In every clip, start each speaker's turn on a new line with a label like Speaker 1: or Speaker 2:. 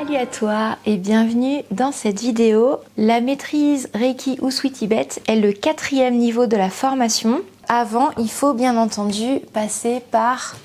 Speaker 1: Salut à toi et bienvenue dans cette vidéo. La maîtrise Reiki Usui Tibet est le 4e niveau de la formation. Avant, il faut bien entendu passer par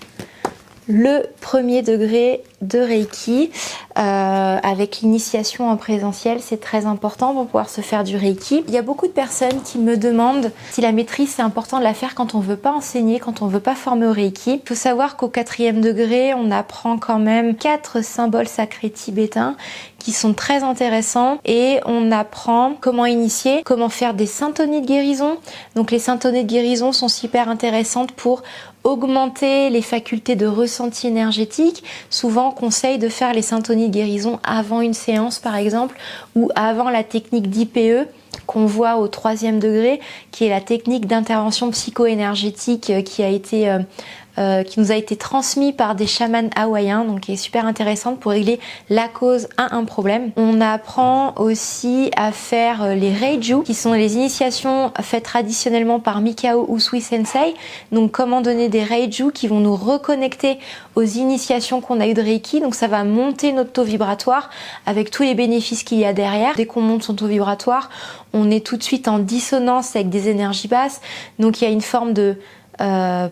Speaker 1: le premier degré de Reiki avec l'initiation en présentiel. C'est très important pour pouvoir se faire du Reiki. Il y a beaucoup de personnes qui me demandent si la maîtrise c'est important de la faire quand on veut pas enseigner, quand on veut pas former au Reiki. Il faut savoir qu'au 4e degré, on apprend quand même 4 symboles sacrés tibétains qui sont très intéressants et on apprend comment initier, comment faire des syntonies de guérison. Donc les syntonies de guérison sont super intéressantes pour augmenter les facultés de ressenti énergétique. Souvent, on conseille de faire les syntonies de guérison avant une séance, par exemple, ou avant la technique d'IPE qu'on voit au 3e degré, qui est la technique d'intervention psycho-énergétique qui nous a été transmis par des chamans hawaïens, donc qui est super intéressante pour régler la cause à un problème. On apprend aussi à faire les Reiju, qui sont les initiations faites traditionnellement par Mikao Usui Sensei. Donc comment donner des Reiju qui vont nous reconnecter aux initiations qu'on a eues de Reiki. Donc ça va monter notre taux vibratoire avec tous les bénéfices qu'il y a derrière. Dès qu'on monte son taux vibratoire, on est tout de suite en dissonance avec des énergies basses. Donc il y a une forme de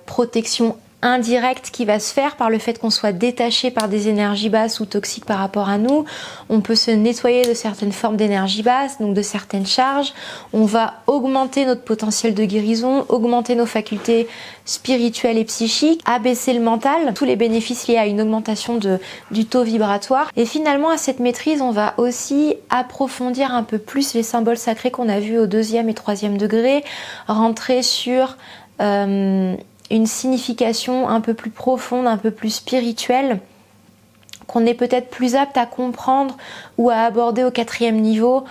Speaker 1: protection indirecte qui va se faire par le fait qu'on soit détaché par des énergies basses ou toxiques par rapport à nous. On peut se nettoyer de certaines formes d'énergie basse, donc de certaines charges. On va augmenter notre potentiel de guérison, augmenter nos facultés spirituelles et psychiques, abaisser le mental, tous les bénéfices liés à une augmentation du taux vibratoire. Et finalement, à cette maîtrise, on va aussi approfondir un peu plus les symboles sacrés qu'on a vus au 2e et 3e degré, rentrer sur une signification un peu plus profonde, un peu plus spirituelle, qu'on est peut-être plus apte à comprendre ou à aborder au 4e niveau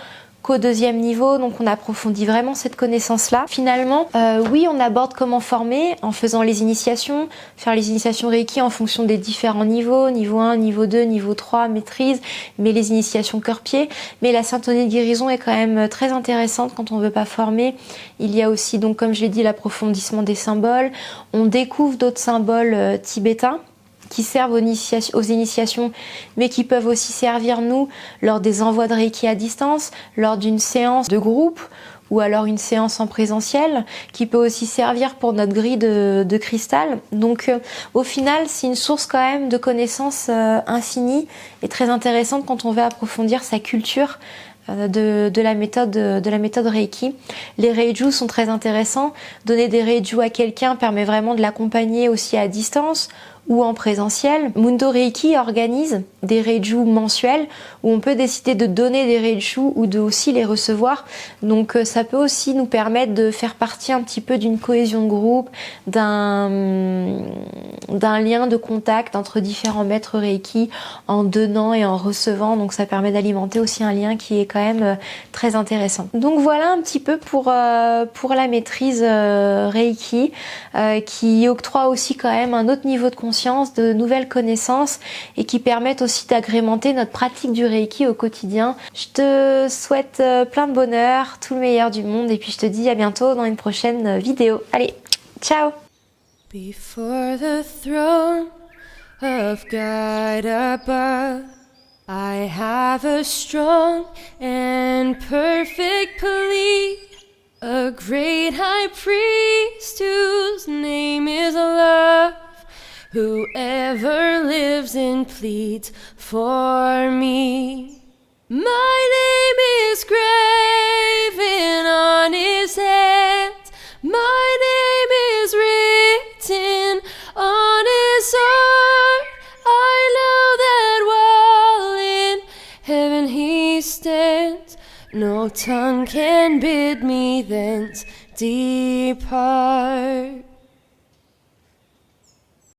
Speaker 1: qu'au 2e niveau. Donc on approfondit vraiment cette connaissance-là. Finalement, oui, on aborde comment former en faisant les initiations, faire les initiations Reiki en fonction des différents niveaux, niveau 1, niveau 2, niveau 3, maîtrise, mais les initiations cœur-pied. Mais la syntonie de guérison est quand même très intéressante quand on veut pas former. Il y a aussi, donc comme je l'ai dit, l'approfondissement des symboles. On découvre d'autres symboles tibétains qui servent aux initiations, mais qui peuvent aussi servir nous lors des envois de Reiki à distance, lors d'une séance de groupe, ou alors une séance en présentiel, qui peut aussi servir pour notre grille de cristal. Donc au final, c'est une source quand même de connaissances infinie et très intéressante quand on veut approfondir sa culture de la méthode Reiki. Les Reiju sont très intéressants. Donner des Reiju à quelqu'un permet vraiment de l'accompagner aussi à distance ou en présentiel. Mundo Reiki organise des Reiju mensuels où on peut décider de donner des Reiju ou de aussi les recevoir. Donc ça peut aussi nous permettre de faire partie un petit peu d'une cohésion de groupe, d'un lien de contact entre différents maîtres Reiki en donnant et en recevant. Donc ça permet d'alimenter aussi un lien qui est quand même très intéressant. Donc voilà un petit peu pour la maîtrise Reiki qui octroie aussi quand même un autre niveau de conscience, de nouvelles connaissances et qui permettent aussi d'agrémenter notre pratique du Reiki au quotidien. Je te souhaite plein de bonheur, tout le meilleur du monde et puis je te dis à bientôt dans une prochaine vidéo. Allez, ciao!
Speaker 2: Before the throne of God above, I have a strong and perfect plea, a great high priest whose name is love, whoever lives and pleads for me. My name is graven on his hands, my name is written on his heart. I know that while in heaven he stands, no tongue can bid me thence depart.